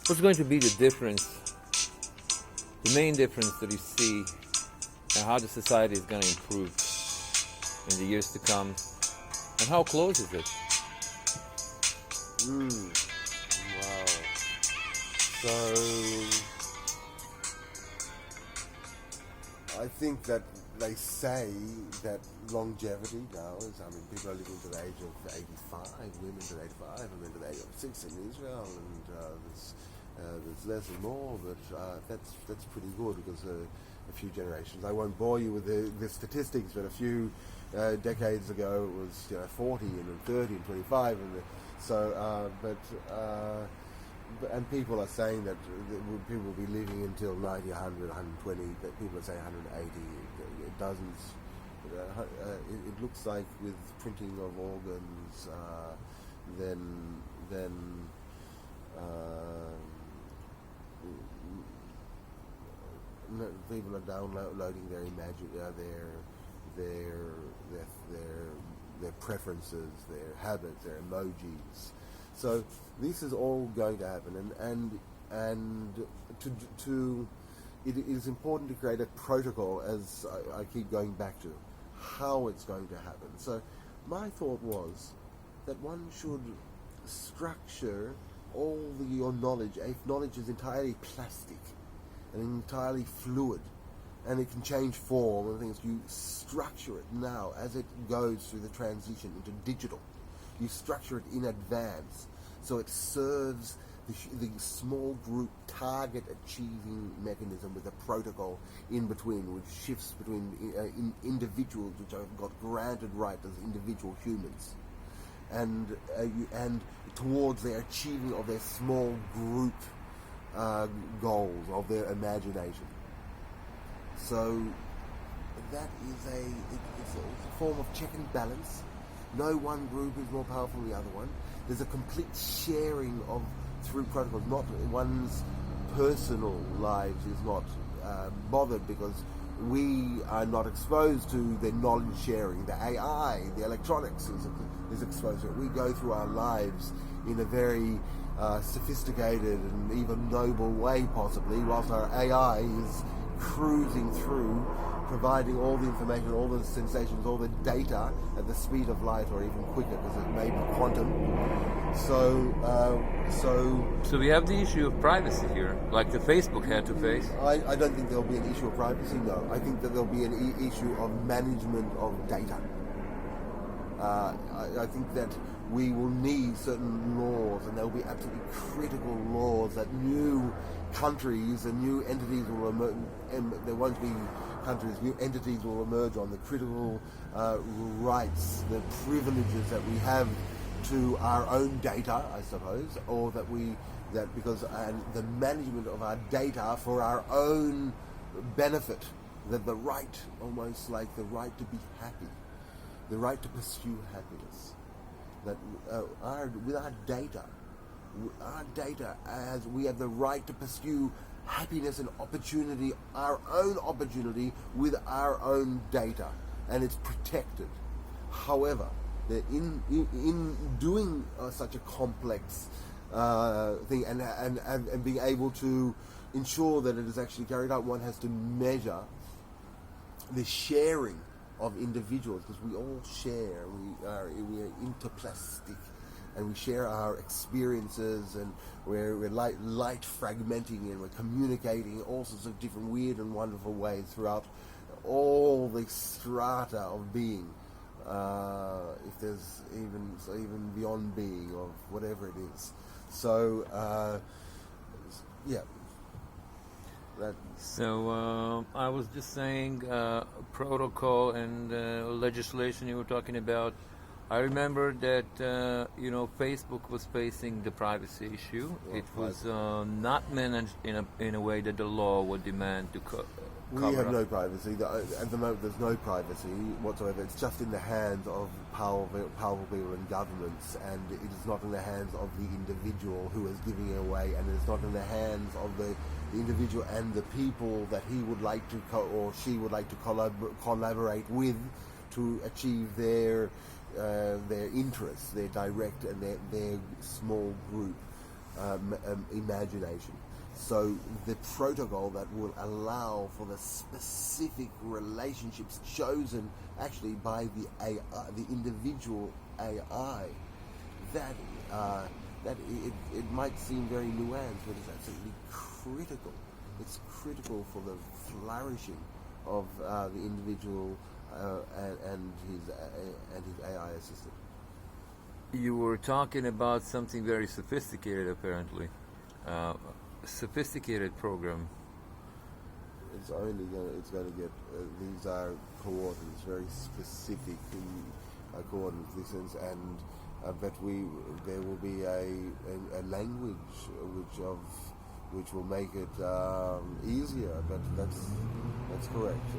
What's going to be the difference, the main difference that you see, and how the society is going to improve in the years to come, and how close is it? Wow. So I think that they say that longevity now is, people are living to the age of 85, women to 85, and men to the age of 60 in Israel, and there's less and more, but that's pretty good because a few generations. I won't bore you with the statistics, but a few decades ago it was 40 and then 30 and 25, and people are saying that people will be living until 90, 100, 120, but people are saying 180. It doesn't. It looks like with printing of organs, then people are downloading their their preferences, their habits, their emojis. So this is all going to happen, and it is important to create a protocol, as I keep going back to, how it's going to happen. So my thought was that one should structure all your knowledge. If knowledge is entirely plastic and entirely fluid, and it can change form and things, you structure it now as it goes through the transition into digital. You structure it in advance so it serves the small group target achieving mechanism with a protocol in between, which shifts between individuals which have got granted right as individual humans, and towards their achieving of their small group goals of their imagination. So that is it's a form of check and balance. No one group is more powerful than the other one. There's a complete sharing of through protocols. Not one's personal lives is not bothered because we are not exposed to the knowledge sharing. The AI, the electronics is exposed to it. We go through our lives in a very sophisticated and even noble way, possibly, whilst our AI is cruising through, providing all the information, all the sensations, all the data at the speed of light, or even quicker because it may be quantum. So we have the issue of privacy here, like the Facebook had to face. I don't think there'll be an issue of privacy. No, I think that there'll be an issue of management of data. I think that we will need certain laws, and there will be absolutely critical laws that new countries and new entities will emerge. There won't be countries, new entities will emerge on the critical rights, the privileges that we have to our own data, I suppose, or because the management of our data for our own benefit, that the right, almost like the right to be happy, the right to pursue happiness, that with our data, as we have the right to pursue happiness and opportunity, our own opportunity with our own data, and it's protected. However, that in doing such a complex thing and being able to ensure that it is actually carried out, one has to measure the sharing of individuals, because we all share. We are interplastic, and we share our experiences, and we're light fragmenting, and we're communicating in all sorts of different weird and wonderful ways throughout all the strata of being. If there's even beyond being, of whatever it is. So yeah. So I was just saying protocol and legislation you were talking about. I remember that Facebook was facing the privacy issue. It was not managed in a way that the law would demand to cover. We have no privacy. At the moment, there's no privacy whatsoever. It's just in the hands of powerful people and governments, and it is not in the hands of the individual who is giving it away, and it's not in the hands of the individual and the people that he would like to or she would like to collaborate with to achieve their interests, their direct and their small group imagination. So the protocol that will allow for the specific relationships chosen actually by the AI, the individual AI, that it might seem very nuanced, but it's absolutely critical. It's critical for the flourishing of the individual and his AI assistant. You were talking about something very sophisticated, apparently. Sophisticated program. It's going to get these are coordinates, very specific coordinates. And but there will be a language which will make it easier. But that's correct.